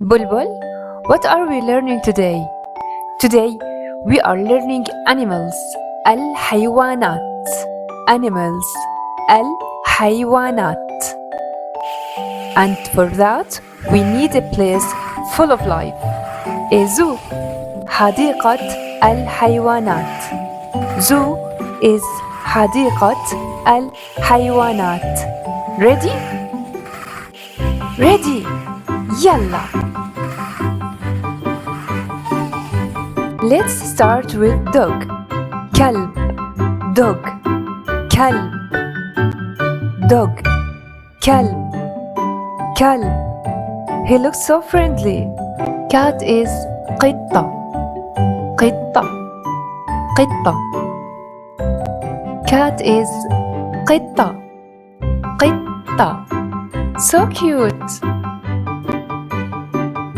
Bulbul, what are we learning today? Today we are learning animals. الحيوانات. Animals. الحيوانات. And for that we need a place full of life. A zoo. حديقة الحيوانات. Zoo is حديقة الحيوانات. Ready? Ready. يلا. Let's start with dog. كلب. Dog. كلب. Dog. كلب. كلب. He looks so friendly. Cat is قطة. قطة. قطة. Cat is قطة. قطة. So cute.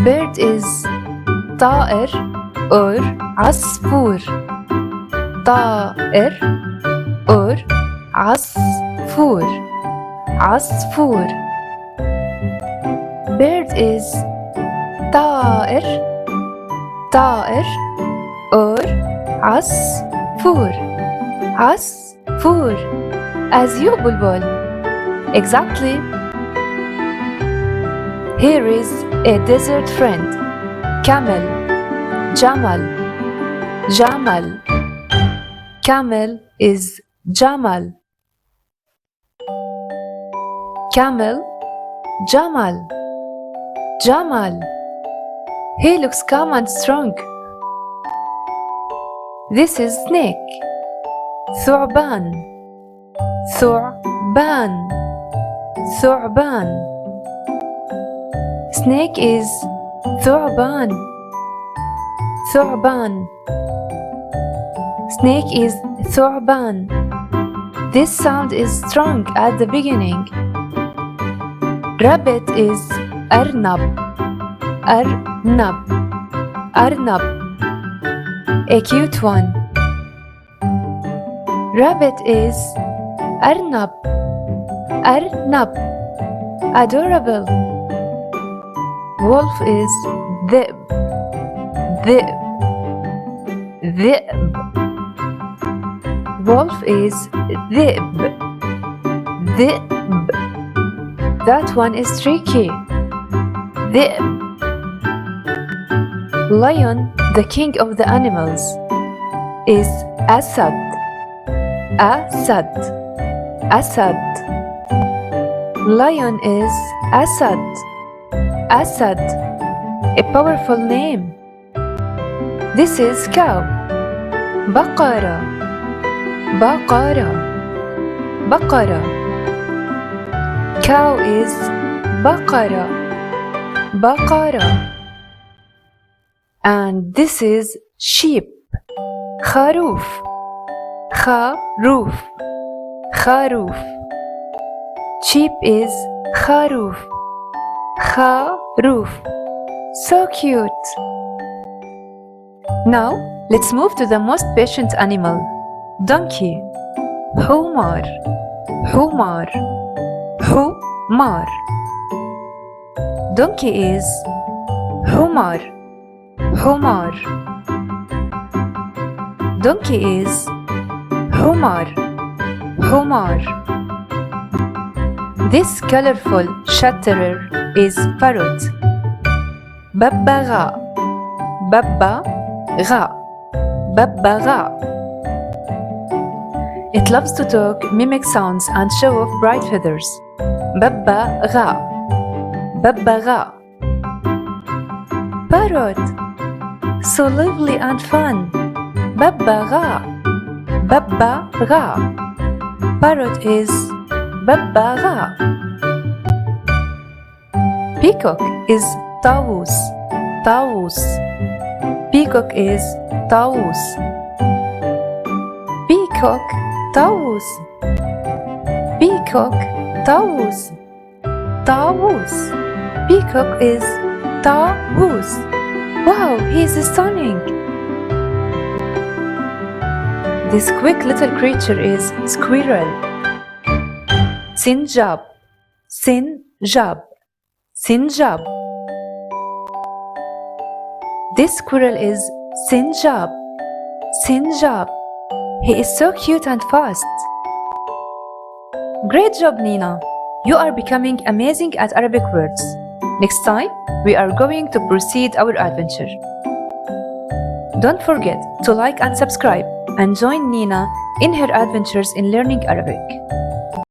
Bird is طائر or عصفور. طائر or عصفور. عصفور. Bird is طائر. طائر or عصفور. عصفور. As you, Bulbul. Exactly. Here is a desert friend. Camel. Jamal. Jamal. Camel is Jamal. Camel. Jamal. Jamal. He looks calm and strong. This is snake. ثعبان. ثعبان. ثعبان. Snake is ثعبان. ثعبان. Snake is ثعبان. This sound is strong at the beginning. Rabbit is أرنب. أرنب. أرنب. A cute one. Rabbit is أرنب. أرنب. Adorable. Wolf is ذئب. ذئب. ذئب. Wolf is ذئب. ذئب. That one is tricky. ذئب. Lion, the king of the animals, is أسد. أسد. أسد. Lion is أسد. Asad, a powerful name. This is cow. بقرة. بقرة. بقرة. Cow is بقرة. بقرة. And this is sheep. خروف. خروف. خروف. Sheep is خروف. خروف. So cute. Now let's move to the most patient animal. Donkey. حمار. حمار. حمار. Donkey is حمار. حمار. Donkey is حمار. حمار. This colorful chatterer is parrot. ببغاء. ببغاء. ببغاء. It loves to talk, mimic sounds, and show off bright feathers. ببغاء. ببغاء. Parrot. So lively and fun. ببغاء. ببغاء. Parrot is ببغاء. Peacock is طاووس. طاووس. Peacock is طاووس. Peacock. طاووس. Peacock. طاووس. طاووس. Peacock is طاووس. Wow, he is stunning. This quick little creature is squirrel. سنجاب. سنجاب. سنجاب. This squirrel is Sinjab. Sinjab. He is so cute and fast. Great job, Nina. You are becoming amazing at Arabic words. Next time, we are going to proceed our adventure. Don't forget to like and subscribe and join Nina in her adventures in learning Arabic.